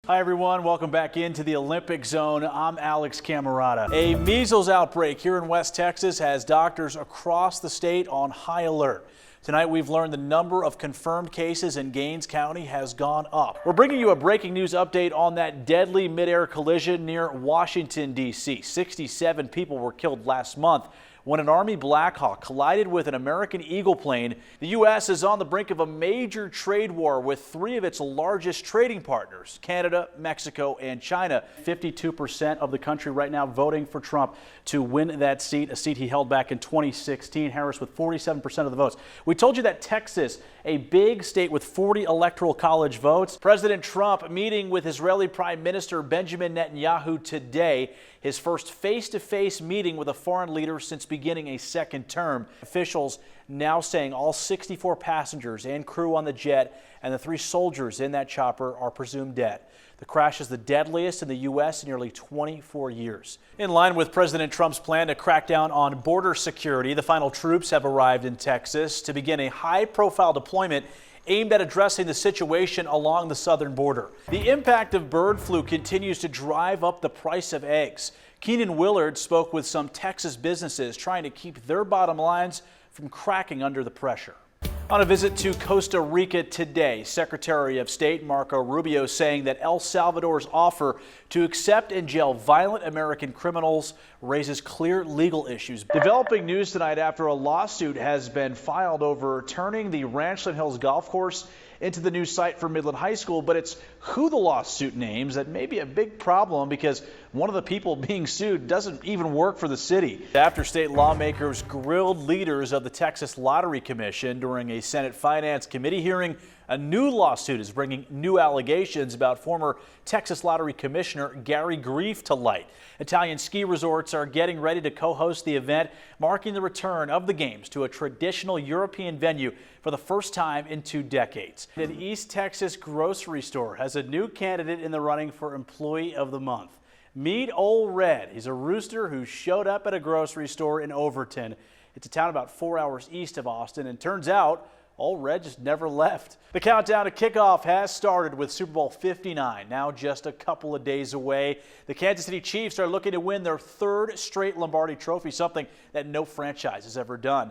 Hi everyone, welcome back into the Olympic Zone. I'm Alex Cammarata. A measles outbreak here in West Texas has doctors across the state on high alert. Tonight we've learned the number of confirmed cases in Gaines County has gone up. We're bringing you a breaking news update on that deadly midair collision near Washington, D.C. 67 people were killed last month when an Army Black Hawk collided with an American Eagle plane. The U.S. is on the brink of a major trade war with three of its largest trading partners, Canada, Mexico, and China. 52% of the country right now voting for Trump to win that seat, a seat he held back in 2016. Harris with 47% of the votes. We told you that Texas, a big state with 40 electoral college votes. President Trump meeting with Israeli Prime Minister Benjamin Netanyahu today, his first face-to-face meeting with a foreign leader since beginning a second term. Officials now saying all 64 passengers and crew on the jet and the 3 soldiers in that chopper are presumed dead. The crash is the deadliest in the U.S. in nearly 24 years. In line with President Trump's plan to crack down on border security, the final troops have arrived in Texas to begin a high-profile deployment aimed at addressing the situation along the southern border. The impact of bird flu continues to drive up the price of eggs. Keenan Willard spoke with some Texas businesses trying to keep their bottom lines from cracking under the pressure. On a visit to Costa Rica today, Secretary of State Marco Rubio saying that El Salvador's offer to accept and jail violent American criminals raises clear legal issues. Developing news tonight after a lawsuit has been filed over turning the Ranchland Hills Golf Course into the new site for Midland High School, but it's who the lawsuit names that may be a big problem because one of the people being sued doesn't even work for the city. After state lawmakers grilled leaders of the Texas Lottery Commission during a Senate Finance Committee hearing, a new lawsuit is bringing new allegations about former Texas Lottery Commissioner Gary Grief to light. Italian ski resorts are getting ready to co-host the event, marking the return of the games to a traditional European venue for the first time in 2 decades. An East Texas grocery store has a new candidate in the running for Employee of the Month. Meet Old Red. He's a rooster who showed up at a grocery store in Overton. It's a town about 4 hours east of Austin, and turns out Old Red just never left. The countdown to kickoff has started with Super Bowl 59, now just a couple of days away. The Kansas City Chiefs are looking to win their 3rd straight Lombardi Trophy, something that no franchise has ever done.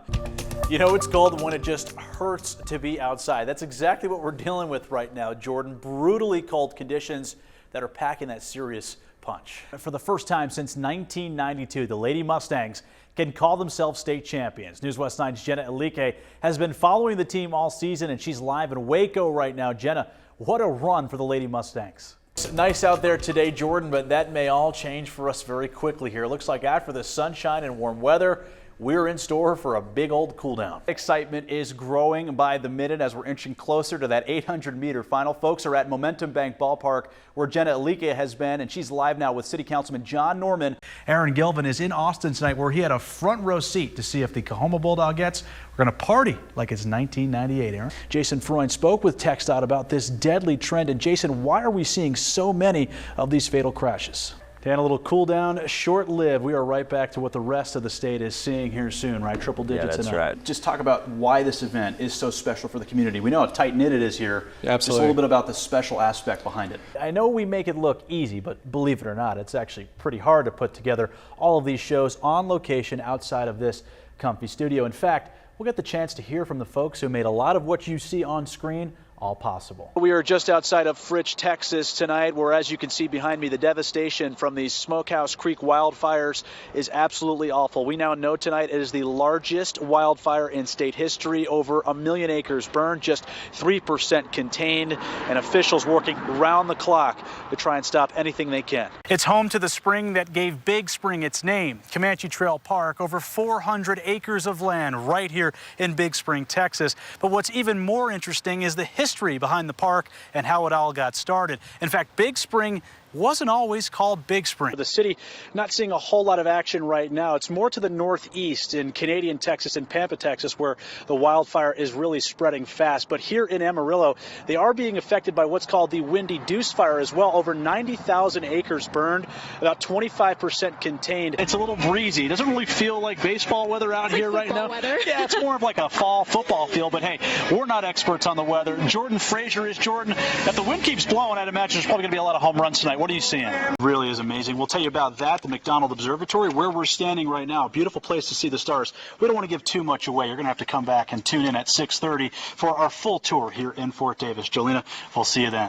You know, it's cold when it just hurts to be outside. That's exactly what we're dealing with right now, Jordan. Brutally cold conditions that are packing that serious punch. For the first time since 1992, the Lady Mustangs can call themselves state champions. News West 9's Jenna Elike has been following the team all season, and she's live in Waco right now. Jenna, what a run for the Lady Mustangs. It's nice out there today, Jordan, but that may all change for us very quickly here. It looks like after the sunshine and warm weather, we're in store for a big old cool down. Excitement is growing by the minute as we're inching closer to that 800-meter final. Folks are at Momentum Bank Ballpark where Jenna Elike has been, and she's live now with City Councilman John Norman. Aaron Gilvin is in Austin tonight where he had a front row seat to see if the Coahoma Bulldogettes were going to party like it's 1998, Aaron. Jason Freund spoke with TxDOT about this deadly trend. And Jason, why are we seeing so many of these fatal crashes? And a little cool down, short-lived. We are right back to what the rest of the state is seeing here soon, right? Triple digits. Yeah, that's right. Just talk about why this event is so special for the community. We know how tight-knit it is here. Yeah, absolutely. Just a little bit about the special aspect behind it. I know we make it look easy, but believe it or not, it's actually pretty hard to put together all of these shows on location outside of this comfy studio. In fact, we'll get the chance to hear from the folks who made a lot of what you see on screen all possible. We are just outside of Fritch, Texas tonight, where, as you can see behind me, the devastation from these Smokehouse Creek wildfires is absolutely awful. We now know tonight it is the largest wildfire in state history. Over 1 million acres burned, just 3% contained, and officials working round the clock to try and stop anything they can. It's home to the spring that gave Big Spring its name, Comanche Trail Park, over 400 acres of land right here in Big Spring, Texas. But what's even more interesting is the history behind the park and how it all got started. In fact, Big Spring wasn't always called Big Spring. The city not seeing a whole lot of action right now. It's more to the northeast in Canadian Texas and Pampa, Texas, where the wildfire is really spreading fast. But here in Amarillo, they are being affected by what's called the Windy Deuce fire as well. Over 90,000 acres burned, about 25% contained. It's a little breezy. It doesn't really feel like baseball weather out here right now. Weather. Yeah, it's more of like a fall football field. But hey, we're not experts on the weather. Jordan Frazier is Jordan. If the wind keeps blowing, I'd imagine there's probably going to be a lot of home runs tonight. What are you seeing? Really is amazing. We'll tell you about that, the McDonald Observatory, where we're standing right now. Beautiful place to see the stars. We don't want to give too much away. You're going to have to come back and tune in at 6:30 for our full tour here in Fort Davis. Jolena, we'll see you then.